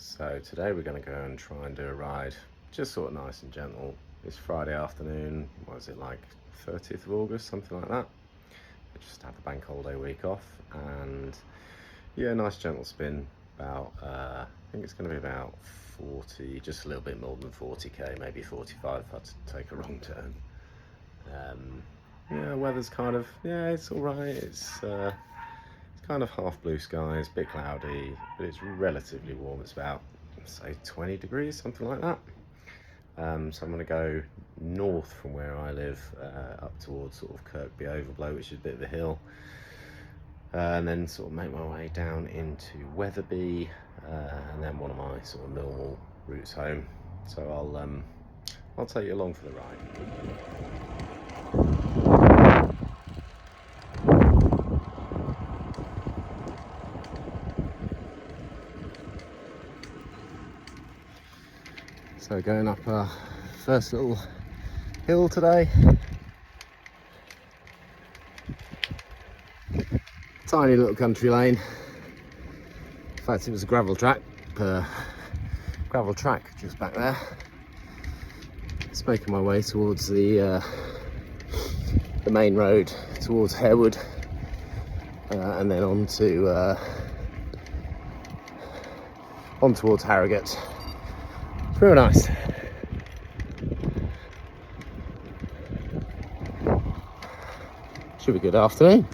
So today we're going to go and try and do a ride, just sort of nice and gentle. It's Friday afternoon, what is it, like 30th of August, something like that. I just had the bank holiday week off, and yeah, nice gentle spin, about, I think it's going to be about 40, just a little bit more than 40k, maybe 45 if I had to take a wrong turn. Yeah, weather's kind of, yeah, it's alright, it's kind of half blue skies, a bit cloudy, but it's relatively warm. It's about, say, 20 degrees, something like that. So I'm going to go north from where I live, up towards sort of Kirkby Overblow, which is a bit of a hill, and then sort of make my way down into Wetherby, and then one of my sort of normal routes home. So I'll take you along for the ride. So going up our first little hill today. Tiny little country lane. In fact, it was a gravel track just back there. Just making my way towards the main road towards Harewood, and then on towards Harrogate. Real nice. Should be a good afternoon.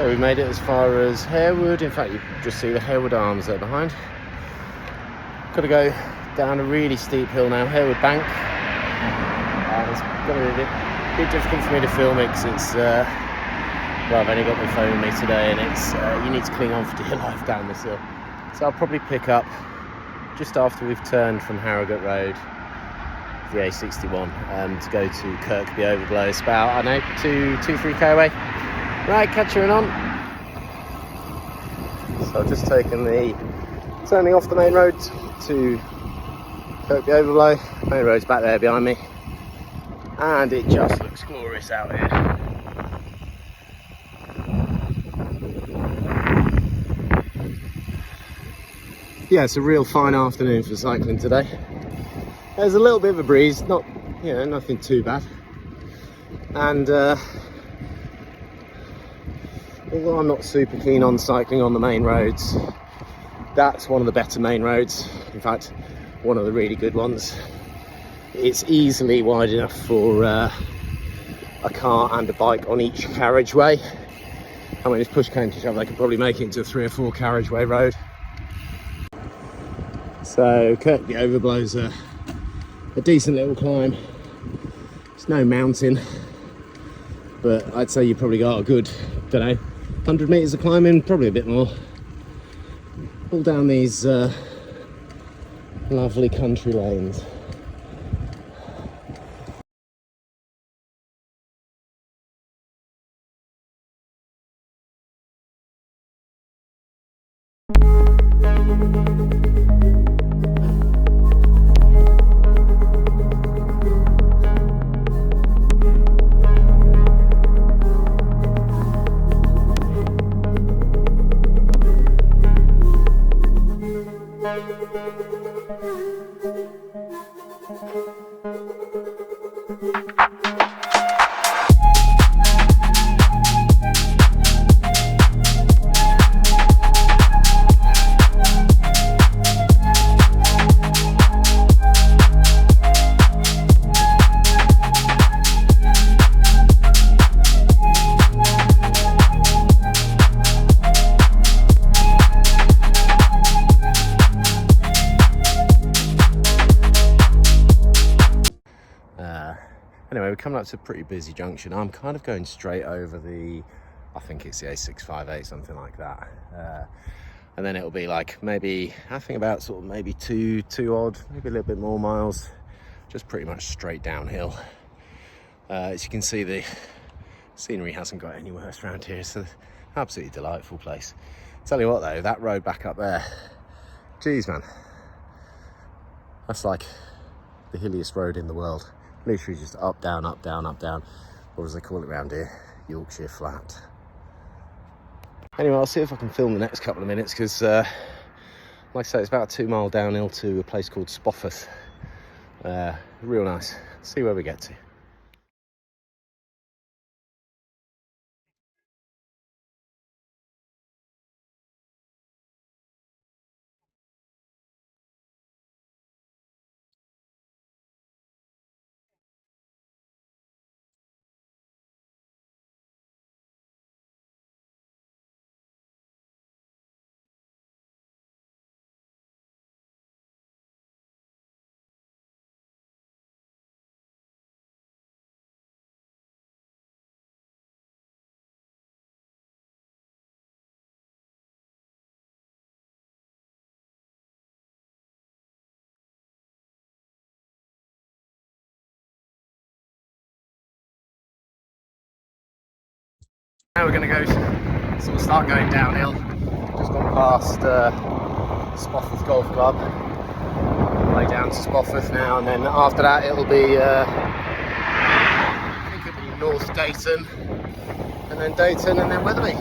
We made it as far as Harewood. In fact, you just see the Harewood Arms there behind. Got to go down a really steep hill now, Harewood Bank. It's going to be a bit difficult for me to film it because it's, well, I've only got my phone with me today, and it's you need to cling on for dear life down this hill. So I'll probably pick up just after we've turned from Harrogate Road, the A61, to go to Kirkby Overblow. It's about, I don't know, 2-3k away. Right, catch you in on. So I've just taken turning off the main road to Kirkby Overblow. Main road's back there behind me, and it just looks glorious out here. Yeah, it's a real fine afternoon for cycling today. There's a little bit of a breeze, not, you know, nothing too bad, and although I'm not super keen on cycling on the main roads, that's one of the better main roads. In fact, one of the really good ones. It's easily wide enough for a car and a bike on each carriageway. And when it's push came to shove, they could probably make it into a 3 or 4 carriageway road. So Kirkby Overblow's a decent little climb. It's no mountain, but I'd say you probably got a good, don't know, 100 metres of climbing, probably a bit more. All down these lovely country lanes. coming up to a pretty busy junction. I'm kind of going straight over the, I think it's the A658, something like that. And then it'll be like maybe, I think about sort of maybe two odd, maybe a little bit more miles, just pretty much straight downhill. As you can see, the scenery hasn't got any worse around here. It's an absolutely delightful place. Tell you what though, that road back up there, geez man, that's like the hilliest road in the world. Literally just up, down, up, down, up, down. Or as they call it around here, Yorkshire Flat. Anyway, I'll see if I can film the next couple of minutes because, like I say, it's about a 2 mile downhill to a place called Spofford. Real nice. See where we get to. Now we're going to go sort of start going downhill. Just gone past Spofford Golf Club, way down to Spofford now, and then after that it'll be I think it'll be North Dayton, and then Dayton, and then Wetherby.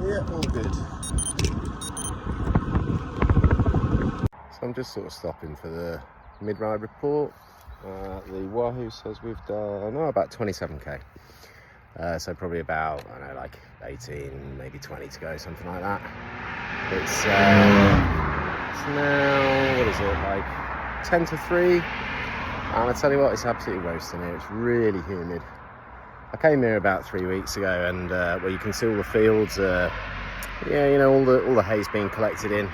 Yeah, all good. So I'm just sort of stopping for the mid-ride report. The Wahoo says we've done about 27k. So probably about, I don't know, like 18, maybe 20 to go, something like that. It's now, what is it, like 10 to 3. And I tell you what, it's absolutely roasting here. It's really humid. I came here about 3 weeks ago, and where you can see all the fields, yeah, you know, all the hay's being collected in.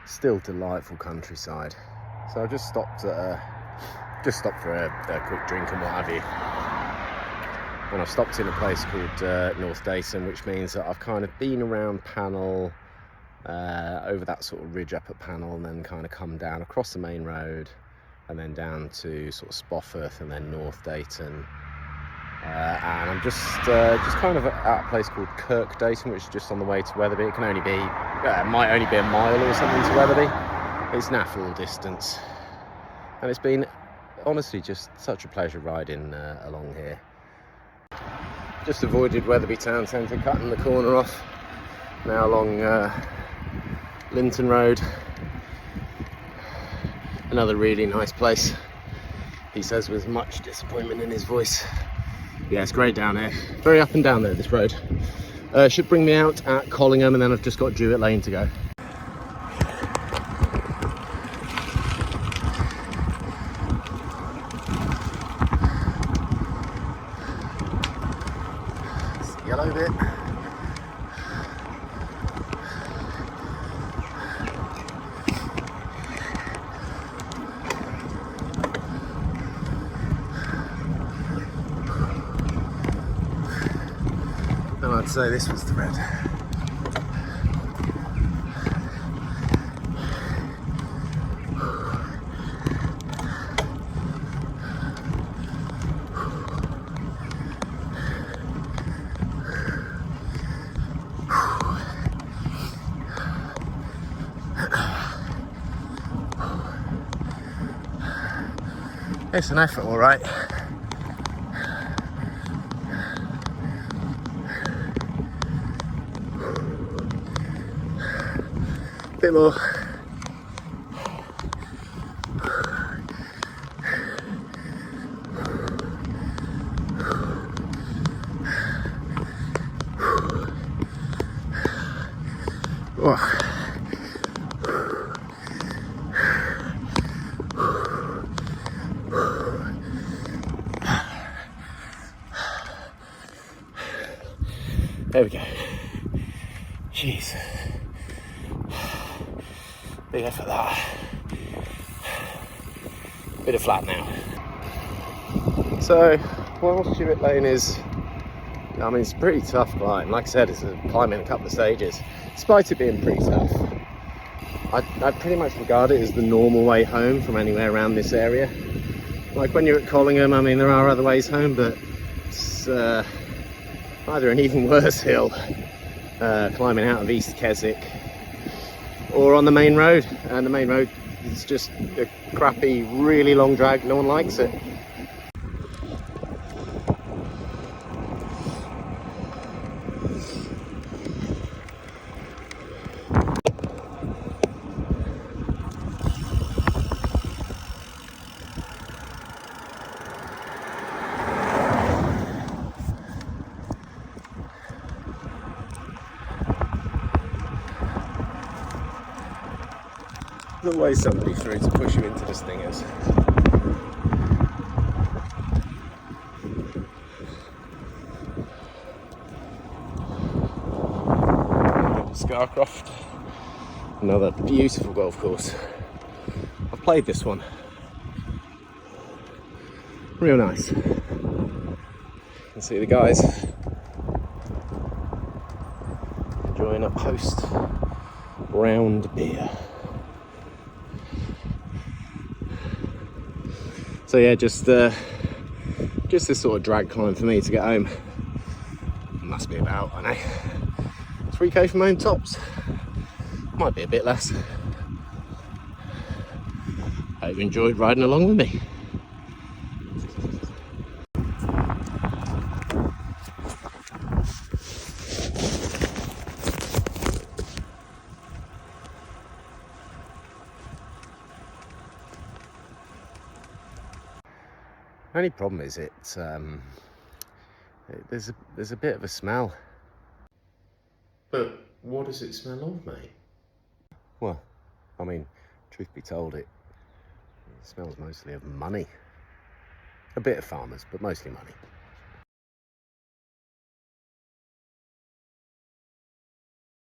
Still delightful countryside. So I've just stopped for a quick drink and what have you. And I've stopped in a place called North Dayton, which means that I've kind of been around Pannell, over that sort of ridge up at Pannell, and then kind of come down across the main road, and then down to sort of Spofford, and then North Dayton. And I'm just kind of at a place called Kirk Dayton, which is just on the way to Wetherby. It can only be, might only be a mile or something to Wetherby. It's naff distance, and it's been honestly just such a pleasure riding along here. Just avoided Wetherby town centre, cutting the corner off. Now along Linton Road. Another really nice place, he says with much disappointment in his voice. Yeah, it's great down here. Very up and down there, this road. Should bring me out at Collingham, and then I've just got Jewett Lane to go. It's the yellow bit. I'd say this was the red. It's an effort, all right. Bit more. Oh. There we go. Jeez. Big effort that. Bit of flat now. So, while Stewart Lane is, I mean, it's a pretty tough climb. Like I said, it's a climb in a couple of stages. Despite it being pretty tough, I pretty much regard it as the normal way home from anywhere around this area. Like when you're at Collingham, I mean, there are other ways home, but it's either an even worse hill, climbing out of East Keswick, or on the main road. And the main road is just a crappy, really long drag. No one likes it. There's always somebody through to push you into the stingers. Scarcroft, another beautiful golf course. I've played this one. Real nice. You can see the guys enjoying a post round beer. So yeah, just this sort of drag climb for me to get home. Must be about, I know, 3k from home tops. Might be a bit less. Hope you enjoyed riding along with me. Only problem is there's a bit of a smell. But what does it smell of, mate? Well, I mean, truth be told, it smells mostly of money. A bit of farmers, but mostly money.